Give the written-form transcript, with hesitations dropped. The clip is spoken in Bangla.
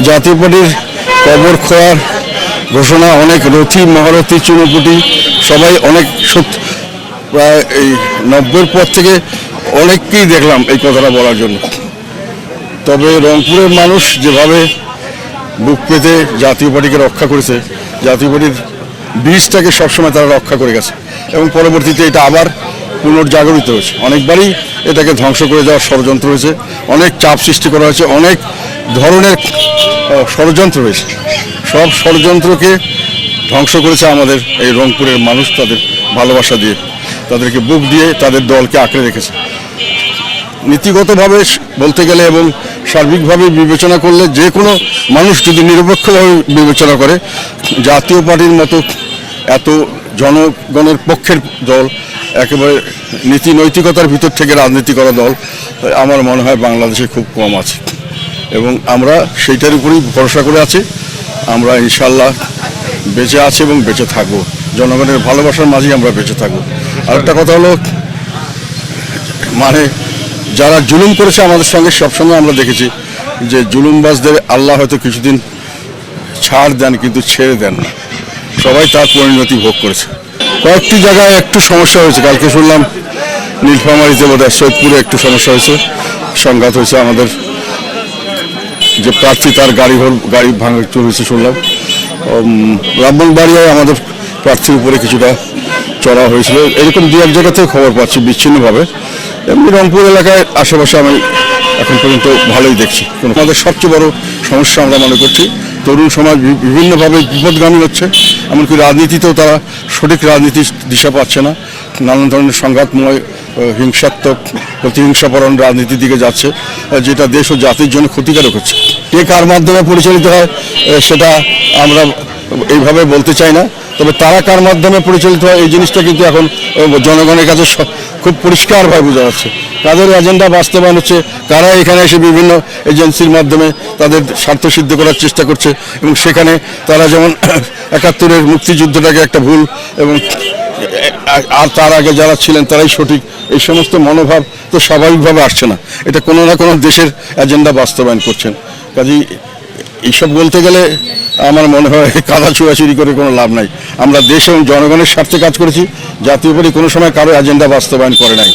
জাতীয় পার্টির কবর খোয়ার ঘোষণা, অনেক রথী মহারথী চুনোপুটি সবাই অনেক প্রায় এই 90-এর পর থেকে অনেককেই দেখলাম এই কথাটা বলার জন্য। তবে রংপুরের মানুষ যেভাবে বুক পেতে জাতীয় পার্টিকে রক্ষা করেছে, জাতীয় পার্টির বীজটাকে সবসময় তারা রক্ষা করে গেছে এবং পরবর্তীতে এটা আবার পুনর্জাগরিত হয়েছে। অনেকবারই এটাকে ধ্বংস করে দেওয়ার ষড়যন্ত্র হয়েছে, অনেক চাপ সৃষ্টি করা হয়েছে, অনেক ধরনের ষড়যন্ত্র হয়েছে। সব ষড়যন্ত্রকে ধ্বংস করেছে আমাদের এই রংপুরের মানুষ তাদের ভালোবাসা দিয়ে, তাদেরকে বুক দিয়ে তাদের দলকে আঁকড়ে রেখেছে। নীতিগতভাবে বলতে গেলে এবং সার্বিকভাবে বিবেচনা করলে যে কোনো মানুষ যদি নিরপেক্ষভাবে বিবেচনা করে, জাতীয় পার্টির মতো এত জনগণের পক্ষের দল, একেবারে নীতি নৈতিকতার ভিতর থেকে রাজনীতি করা দল আমার মনে হয় বাংলাদেশে খুব কম আছে এবং আমরা সেইটার উপরেই ভরসা করে আছি। আমরা ইনশাল্লাহ বেঁচে আছি এবং বেঁচে থাকবো, জনগণের ভালোবাসার মাঝেই আমরা বেঁচে থাকবো। আরেকটা কথা হলো, মানে যারা জুলুম করেছে আমাদের সঙ্গে সবসময় আমরা দেখেছি যে জুলুমবাজদের আল্লাহ হয়তো কিছুদিন ছাড় দেন কিন্তু ছেড়ে দেন না, সবাই তার পরিণতি ভোগ করেছে। কয়েকটি জায়গায় একটু সমস্যা হয়েছে, কালকে শুনলাম নীলফামারীতে বোধহয় সৈয়দপুরে একটু সমস্যা হয়েছে, সংঘাত হয়েছে, আমাদের যে প্রার্থী তার গাড়ি ভাঙচুর হয়েছে শুনলাম। ব্রাহ্মণবাড়িয়ায় আমাদের প্রার্থীর উপরে কিছুটা চড়া হয়েছিল, এরকম দু এক জায়গা থেকে খবর পাচ্ছি বিচ্ছিন্নভাবে। এমনি রংপুর এলাকায় আশেপাশে আমি এখন পর্যন্ত ভালোই দেখছি। আমাদের সবচেয়ে বড় সমস্যা আমরা মনে করছি তরুণ সমাজ বিভিন্নভাবে বিপদগামী হচ্ছে, এমনকি রাজনীতিতেও তারা সঠিক রাজনীতির দিশা পাচ্ছে না, নানান ধরনের সংঘাতময় হিংসাত্মক প্রতিহিংসাপরণ রাজনীতির দিকে যাচ্ছে, যেটা দেশ ও জাতির জন্য ক্ষতিকারক হচ্ছে। কে কার মাধ্যমে পরিচালিত হয় সেটা আমরা এইভাবে বলতে চাই না, তবে তারা কার মাধ্যমে পরিচালিত হয় এই জিনিসটা কিন্তু এখন জনগণের কাছে খুব পরিষ্কারভাবে বোঝা যাচ্ছে। তাদের এজেন্ডা বাস্তবায়ন হচ্ছে, কারা এখানে এসে বিভিন্ন এজেন্সির মাধ্যমে তাদের স্বার্থ সিদ্ধ করার চেষ্টা করছে এবং সেখানে তারা যেমন ৭১-এর মুক্তিযুদ্ধটাকে একটা ভুল এবং আর তার আগে যারা ছিলেন তারাই সঠিক, এই সমস্ত মনোভাব তো স্বাভাবিকভাবে আসছে না, এটা কোনো না কোনো দেশের এজেন্ডা বাস্তবায়ন করছেন। কাজেই এইসব বলতে গেলে আমার মনে হয় কাদা ছোড়াছুড়ি করে কোনো লাভ নাই। আমরা দেশ এবং জনগণের স্বার্থে কাজ করেছি, জাতীয় পার্টি কোনো সময় কারো এজেন্ডা বাস্তবায়ন করে নাই।